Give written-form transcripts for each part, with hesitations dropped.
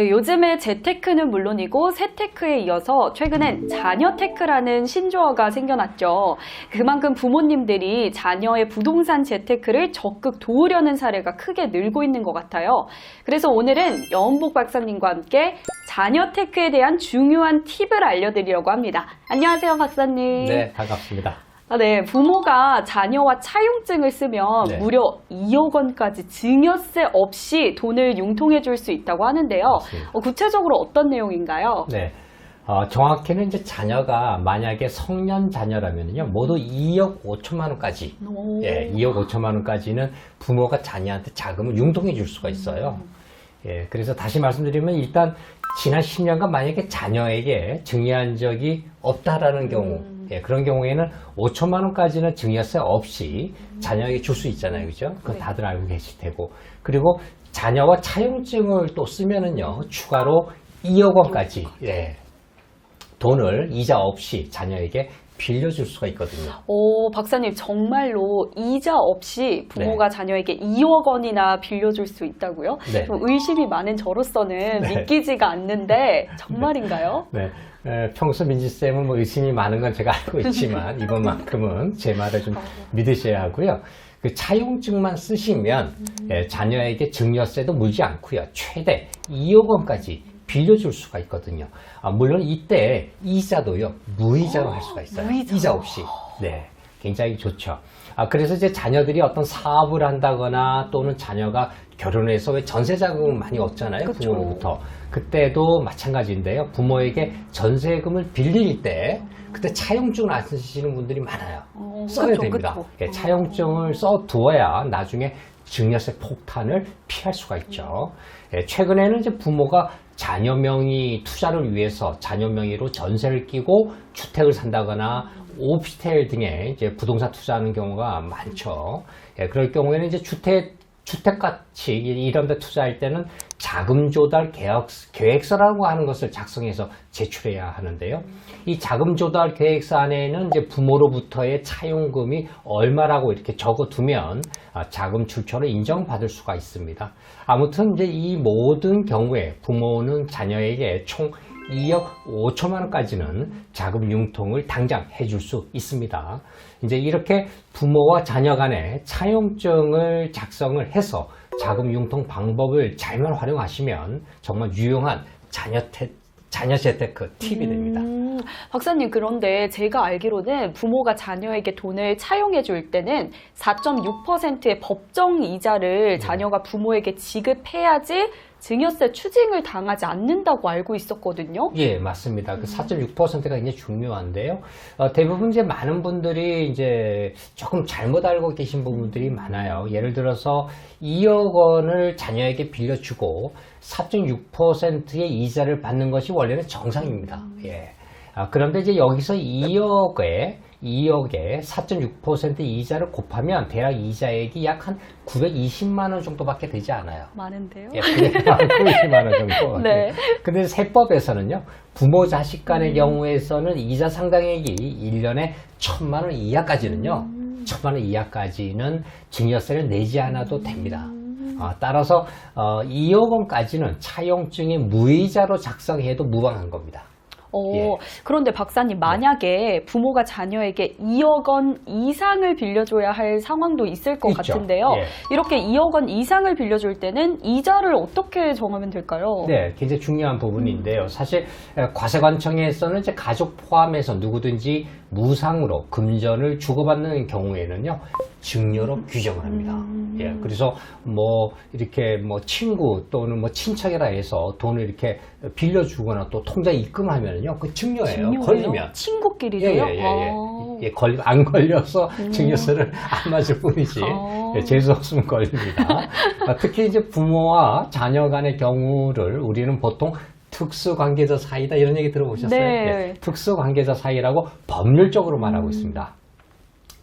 네, 요즘에 재테크는 물론이고 세테크에 이어서 최근엔 자녀테크라는 신조어가 생겨났죠. 그만큼 부모님들이 자녀의 부동산 재테크를 적극 도우려는 사례가 크게 늘고 있는 것 같아요. 그래서 오늘은 여은복 박사님과 함께 자녀테크에 대한 중요한 팁을 알려드리려고 합니다. 안녕하세요, 박사님. 네, 반갑습니다. 네, 부모가 자녀와 차용증을 쓰면 네. 무려 2억 원까지 증여세 없이 돈을 융통해 줄 수 있다고 하는데요. 맞습니다. 구체적으로 어떤 내용인가요? 네. 정확히는 이제 자녀가 만약에 성년 자녀라면요, 모두 2억 5천만 원까지, 오. 예, 2억 5천만 원까지는 부모가 자녀한테 자금을 융통해 줄 수가 있어요. 예, 그래서 다시 말씀드리면 일단 지난 10년간 만약에 자녀에게 증여한 적이 없다라는 경우, 예, 그런 경우에는 5천만 원까지는 증여세 없이 자녀에게 줄 수 있잖아요. 그죠? 그건 네. 다들 알고 계실 테고. 그리고 자녀와 차용증을 또 쓰면은요, 추가로 2억 원까지, 예, 돈을 이자 없이 자녀에게 빌려줄 수가 있거든요. 오, 박사님, 정말로 이자 없이 부모가 자녀에게 2억 원이나 빌려줄 수 있다고요? 네. 좀 의심이 많은 저로서는 네. 믿기지가 않는데 정말인가요? 네. 평소 민지쌤은 뭐 의심이 많은 건 제가 알고 있지만 이번만큼은 제 말을 좀 믿으셔야 하고요. 그 차용증만 쓰시면 자녀에게 증여세도 물지 않고요. 최대 2억 원까지 빌려줄 수가 있거든요. 물론 이때 이자도요, 무이자로 할 수가 있어요. 무이자. 이자 없이. 네. 굉장히 좋죠. 그래서 이제 자녀들이 어떤 사업을 한다거나 또는 자녀가 결혼해서 왜 전세자금을 많이 얻잖아요. 그쵸. 부모로부터. 그때도 마찬가지인데요. 부모에게 전세금을 빌릴 때 그때 차용증을 안 쓰시는 분들이 많아요. 써야 그쵸, 됩니다. 그쵸. 예, 차용증을 써두어야 나중에 증여세 폭탄을 피할 수가 있죠. 예, 최근에는 이제 부모가 자녀 명의 투자를 위해서 자녀 명의로 전세를 끼고 주택을 산다거나 오피스텔 등의 이제 부동산 투자하는 경우가 많죠. 예, 그럴 경우에는 이제 주택같이 이런 데 투자할 때는 자금 조달 계획서라고 하는 것을 작성해서 제출해야 하는데요. 이 자금 조달 계획서 안에는 이제 부모로부터의 차용금이 얼마라고 이렇게 적어두면 자금 출처를 인정받을 수가 있습니다. 아무튼 이제 이 모든 경우에 부모는 자녀에게 총 2억 5천만 원까지는 자금 융통을 당장 해줄 수 있습니다. 이제 이렇게 부모와 자녀 간에 차용증을 작성을 해서 자금 융통 방법을 잘만 활용하시면 정말 유용한 자녀 재테크 팁이 됩니다. 박사님, 그런데 제가 알기로는 부모가 자녀에게 돈을 차용해 줄 때는 4.6%의 법정 이자를 자녀가 부모에게 지급해야지 증여세 추징을 당하지 않는다고 알고 있었거든요. 예, 맞습니다. 그 4.6%가 굉장히 중요한데요. 대부분 이제 많은 분들이 이제 조금 잘못 알고 계신 부분들이 많아요. 예를 들어서 2억 원을 자녀에게 빌려주고 4.6%의 이자를 받는 것이 원래는 정상입니다. 예. 그런데 이제 여기서 2억에 4.6% 이자를 곱하면 대략 이자액이 약 한 920만 원 정도밖에 되지 않아요. 많은데요? 예, 920만 원 정도. 네. 근데 세법에서는요, 부모 자식 간의 경우에서는 이자 상당액이 1년에 1,000만 원 이하까지는요, 1,000만 원 이하까지는 증여세를 내지 않아도 됩니다. 따라서 2억 원까지는 차용증의 무이자로 작성해도 무방한 겁니다. 예. 그런데 박사님, 만약에 부모가 자녀에게 2억 원 이상을 빌려줘야 할 상황도 있을 것 있죠. 같은데요. 예. 이렇게 2억 원 이상을 빌려줄 때는 이자를 어떻게 정하면 될까요? 네, 굉장히 중요한 부분인데요. 사실 과세관청에서는 이제 가족 포함해서 누구든지 무상으로 금전을 주고받는 경우에는요, 증여로 규정을 합니다. 예, 그래서 뭐 이렇게 뭐 친구 또는 뭐 친척이라 해서 돈을 이렇게 빌려주거나 또 통장에 입금하면요, 그 증여예요. 걸리면. 친구끼리요? 예, 안 걸려서 증여세를 안 맞을 뿐이지. 예, 재수 없으면 걸립니다. 특히 이제 부모와 자녀 간의 경우를 우리는 보통 특수관계자 사이다 이런 얘기 들어보셨어요? 네. 예, 특수관계자 사이라고 법률적으로 말하고 있습니다.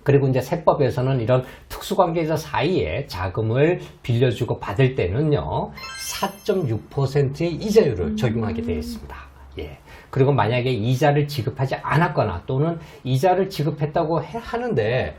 그리고 이제 세법에서는 이런 특수관계자 사이에 자금을 빌려주고 받을 때는요, 4.6%의 이자율을 적용하게 되어 있습니다. 예. 그리고 만약에 이자를 지급하지 않았거나 또는 이자를 지급했다고 하는데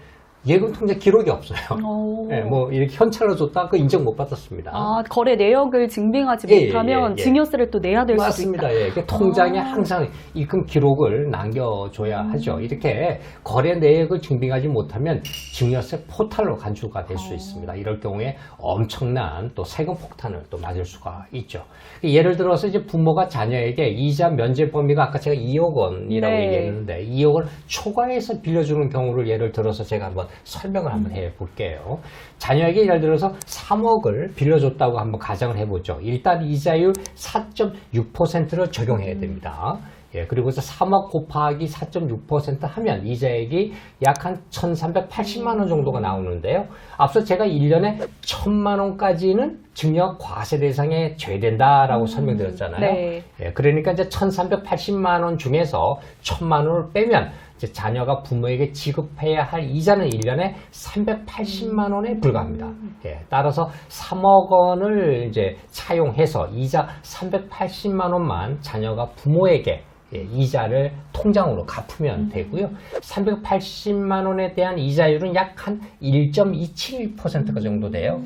예금 통장 기록이 없어요. 오. 예, 뭐 이렇게 현찰로 줬다 그 인정 못 받았습니다. 아, 거래 내역을 증빙하지 예, 못하면 예, 예. 증여세를 또 내야 될 수도 있다. 맞습니다. 예, 이게 통장에 아. 항상 입금 기록을 남겨줘야 하죠. 이렇게 거래 내역을 증빙하지 못하면 증여세 포탈로 간주가 될 수 있습니다. 이럴 경우에 엄청난 또 세금 폭탄을 또 맞을 수가 있죠. 예를 들어서 이제 부모가 자녀에게 이자 면제 범위가 아까 제가 2억 원이라고 네. 얘기했는데 2억을 초과해서 빌려주는 경우를 예를 들어서 제가 한번 설명을 한번 해볼게요. 자녀에게 예를 들어서 3억을 빌려줬다고 한번 가정을 해보죠. 일단 이자율 4.6%를 적용해야 됩니다. 예, 그리고서 3억 곱하기 4.6% 하면 이자액이 약 한 1,380만 원 정도가 나오는데요. 앞서 제가 1년에 1,000만 원까지는 증여 과세 대상에 제외된다라고 설명드렸잖아요. 네. 예, 그러니까 이제 1,380만 원 중에서 1,000만 원을 빼면 이제 자녀가 부모에게 지급해야 할 이자는 1년에 380만 원에 불과합니다. 예, 따라서 3억 원을 이제 차용해서 이자 380만 원만 자녀가 부모에게 예, 이자를 통장으로 갚으면 되고요. 380만 원에 대한 이자율은 약 한 1.27% 정도 돼요.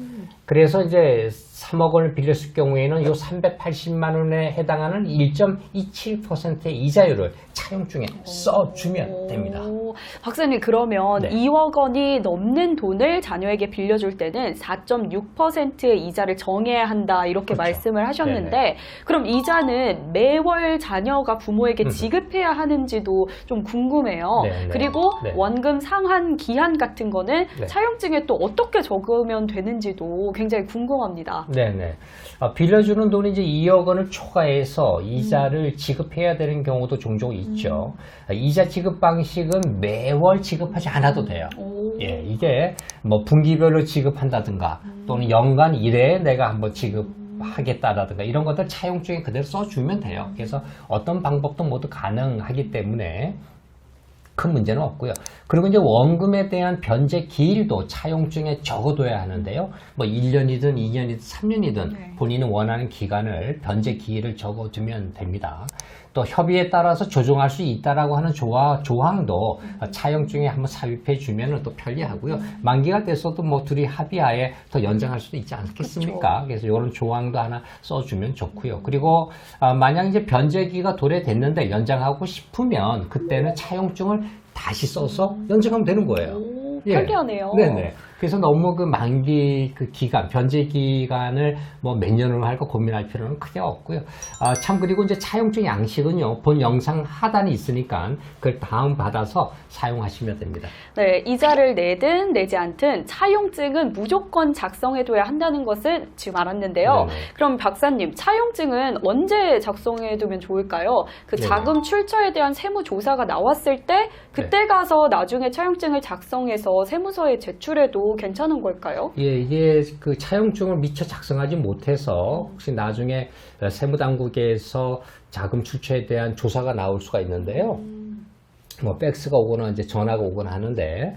그래서 이제 3억 원을 빌렸을 경우에는 이 380만 원에 해당하는 1.27%의 이자율을 차용증에 써주면 됩니다. 오, 박사님 그러면 네. 2억 원이 넘는 돈을 자녀에게 빌려줄 때는 4.6%의 이자를 정해야 한다 이렇게 그렇죠. 말씀을 하셨는데 네네. 그럼 이자는 매월 자녀가 부모에게 지급해야 하는지도 좀 궁금해요. 네네. 그리고 네. 원금 상환 기한 같은 거는 네. 차용증에 또 어떻게 적으면 되는지도 굉장히 궁금합니다. 네네. 빌려주는 돈이 이제 2억 원을 초과해서 이자를 지급해야 되는 경우도 종종 있죠. 이자 지급 방식은 매월 지급하지 않아도 돼요. 오. 예, 이게 뭐 분기별로 지급한다든가 또는 연간 1회에 내가 한번 지급하겠다라든가 이런 것들 차용증에 그대로 써주면 돼요. 그래서 어떤 방법도 모두 가능하기 때문에 큰 문제는 없고요. 그리고 이제 원금에 대한 변제 기일도 차용증에 적어둬야 하는데요. 뭐 1년이든 2년이든 3년이든 네. 본인은 원하는 기간을 변제 기일을 적어두면 됩니다. 또 협의에 따라서 조정할 수 있다라고 하는 조항도 차용증에 한번 삽입해 주면 또 편리하고요. 만기가 돼서도 뭐 둘이 합의하에 더 연장할 수도 있지 않겠습니까? 그래서 이런 조항도 하나 써주면 좋고요. 그리고 만약 이제 변제기가 도래됐는데 연장하고 싶으면 그때는 차용증을 다시 써서 연장하면 되는 거예요. 오, 예. 편리하네요. 네네. 그래서 너무 그 만기 그 기간, 변제 기간을 뭐 몇 년으로 할까 고민할 필요는 크게 없고요. 참 그리고 이제 차용증 양식은요, 본 영상 하단에 있으니까 그걸 다운받아서 사용하시면 됩니다. 네, 이자를 내든 내지 않든 차용증은 무조건 작성해둬야 한다는 것은 지금 알았는데요. 네네. 그럼 박사님, 차용증은 언제 작성해두면 좋을까요? 그 네네. 자금 출처에 대한 세무조사가 나왔을 때 그때 가서 나중에 차용증을 작성해서 세무서에 제출해도 괜찮은 걸까요? 예, 이게 그 차용증을 미처 작성하지 못해서 혹시 나중에 세무당국에서 자금 출처에 대한 조사가 나올 수가 있는데요. 뭐 팩스가 오거나 이제 전화가 오거나 하는데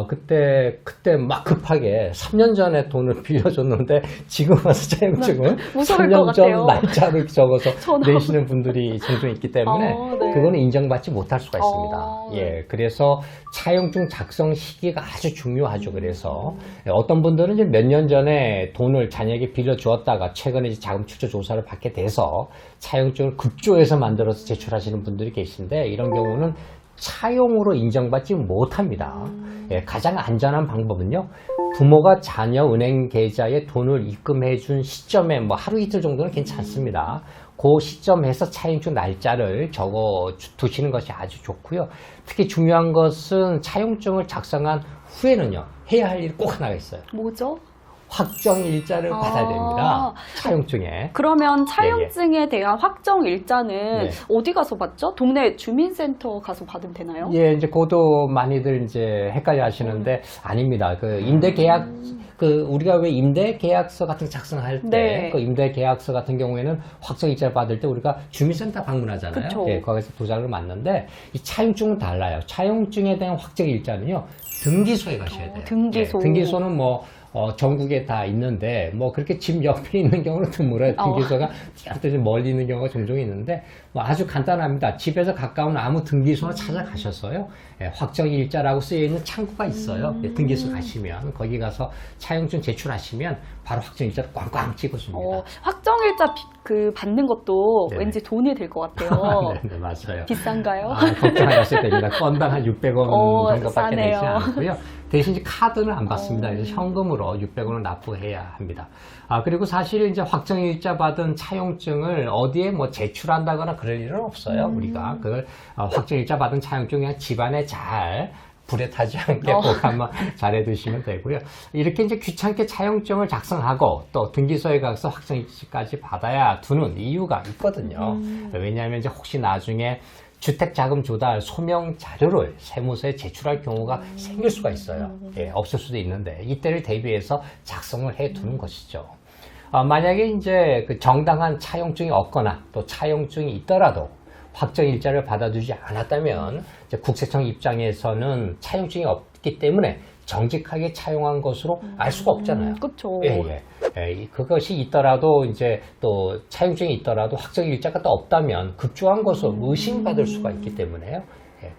그때 막 급하게 3년 전에 돈을 빌려줬는데 지금 와서 차용증을 무서울 것 3년 전 같아요. 날짜를 적어서 전화 내시는 분들이 종종 있기 때문에 네. 그거는 인정받지 못할 수가 있습니다. 네. 예, 그래서 차용증 작성 시기가 아주 중요하죠. 그래서 어떤 분들은 이제 몇 년 전에 돈을 자녀에게 빌려주었다가 최근에 이제 자금 출처 조사를 받게 돼서 차용증을 급조해서 만들어서 제출하시는 분들이 계신데 이런 경우는 차용으로 인정받지 못합니다. 예, 가장 안전한 방법은요. 부모가 자녀 은행 계좌에 돈을 입금해 준 시점에 뭐 하루 이틀 정도는 괜찮습니다. 그 시점에서 차용증 날짜를 적어 두시는 것이 아주 좋고요. 특히 중요한 것은 차용증을 작성한 후에는요. 해야 할 일이 꼭 하나가 있어요. 뭐죠? 확정 일자를 받아야 됩니다. 차용증에. 그러면 차용증에 대한 확정 일자는 네. 어디 가서 받죠? 동네 주민센터 가서 받으면 되나요? 예, 이제 그것도 많이들 이제 헷갈려 하시는데 아닙니다. 그 임대 계약 우리가 왜 임대 계약서 같은 거 작성할 때 네. 그 임대 계약서 같은 경우에는 확정 일자를 받을 때 우리가 주민센터 방문하잖아요. 그쵸. 예, 거기서 도장을 맞는데 이 차용증은 달라요. 차용증에 대한 확정 일자는요. 등기소에 가셔야 돼요. 등기소. 예, 등기소는 뭐 전국에 다 있는데 뭐 그렇게 집 옆에 있는 경우는 드물어요. 등기소가 좀 멀리 있는 경우가 종종 있는데 뭐 아주 간단합니다. 집에서 가까운 아무 등기소나 찾아가셔서요. 예, 확정일자라고 쓰여있는 창구가 있어요. 예, 등기소 가시면 거기 가서 차용증 제출하시면 바로 확정일자를 꽝꽝 찍어줍니다. 확정일자 받는 것도 네네. 왠지 돈이 될 것 같아요. 네, 맞아요. 비싼가요? 걱정하셨을 때입니다. 건당 한 600원 정도밖에 내지 싸네요. 않고요. 대신 이제 카드는 안 받습니다. 그래서 현금으로 600원을 납부해야 합니다. 그리고 사실 이제 확정일자 받은 차용증을 어디에 뭐 제출한다거나 그럴 일은 없어요. 우리가 그걸 확정일자 받은 차용증 그냥 집안에 잘 불에 타지 않게 보관만 잘 해두시면 되고요. 이렇게 이제 귀찮게 차용증을 작성하고 또 등기소에 가서 확정일자까지 받아야 두는 이유가 있거든요. 왜냐하면 이제 혹시 나중에 주택자금 조달 소명 자료를 세무서에 제출할 경우가 생길 수가 있어요. 예, 없을 수도 있는데 이때를 대비해서 작성을 해 두는 것이죠. 만약에 이제 그 정당한 차용증이 없거나 또 차용증이 있더라도 확정일자를 받아주지 않았다면 이제 국세청 입장에서는 차용증이 없기 때문에 정직하게 차용한 것으로 알 수가 없잖아요. 그렇죠. 그것이 있더라도 이제 또 차용증이 있더라도 확정일자가 또 없다면 급조한 것으로 의심받을 수가 있기 때문에요.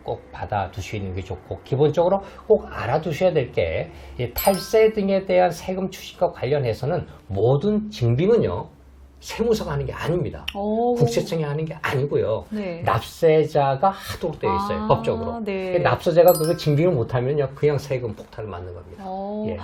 꼭 받아두시는 게 좋고 기본적으로 꼭 알아두셔야 될 게 탈세 등에 대한 세금 추징과 관련해서는 모든 증빙은요. 세무서가 하는 게 아닙니다. 국세청이 하는 게 아니고요. 네. 납세자가 하도록 되어 있어요. 법적으로. 네. 납세자가 그거 증빙을 못하면요. 그냥 세금 폭탄을 맞는 겁니다.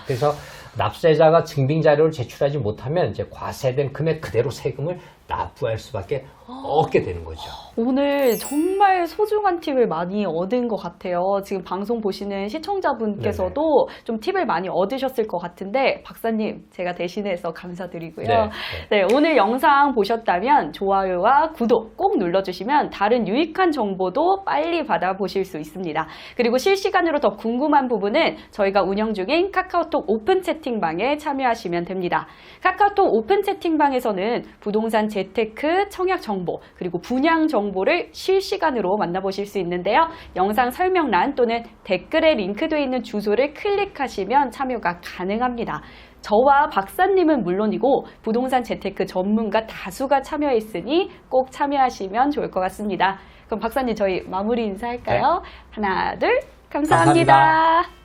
그래서 납세자가 증빙 자료를 제출하지 못하면 이제 과세된 금액 그대로 세금을 납부할 수밖에 없게 되는 거죠. 오늘 정말 소중한 팁을 많이 얻은 것 같아요. 지금 방송 보시는 시청자분께서도 좀 팁을 많이 얻으셨을 것 같은데 박사님 제가 대신해서 감사드리고요. 네, 오늘 영상 보셨다면 좋아요와 구독 꼭 눌러주시면 다른 유익한 정보도 빨리 받아보실 수 있습니다. 그리고 실시간으로 더 궁금한 부분은 저희가 운영 중인 카카오톡 오픈 채팅방에 참여하시면 됩니다. 카카오톡 오픈 채팅방에서는 부동산 재테크, 청약 정보, 그리고 분양 정보를 실시간으로 만나보실 수 있는데요. 영상 설명란 또는 댓글에 링크되어 있는 주소를 클릭하시면 참여가 가능합니다. 저와 박사님은 물론이고 부동산 재테크 전문가 다수가 참여했으니 꼭 참여하시면 좋을 것 같습니다. 그럼 박사님 저희 마무리 인사할까요? 하나, 둘, 감사합니다.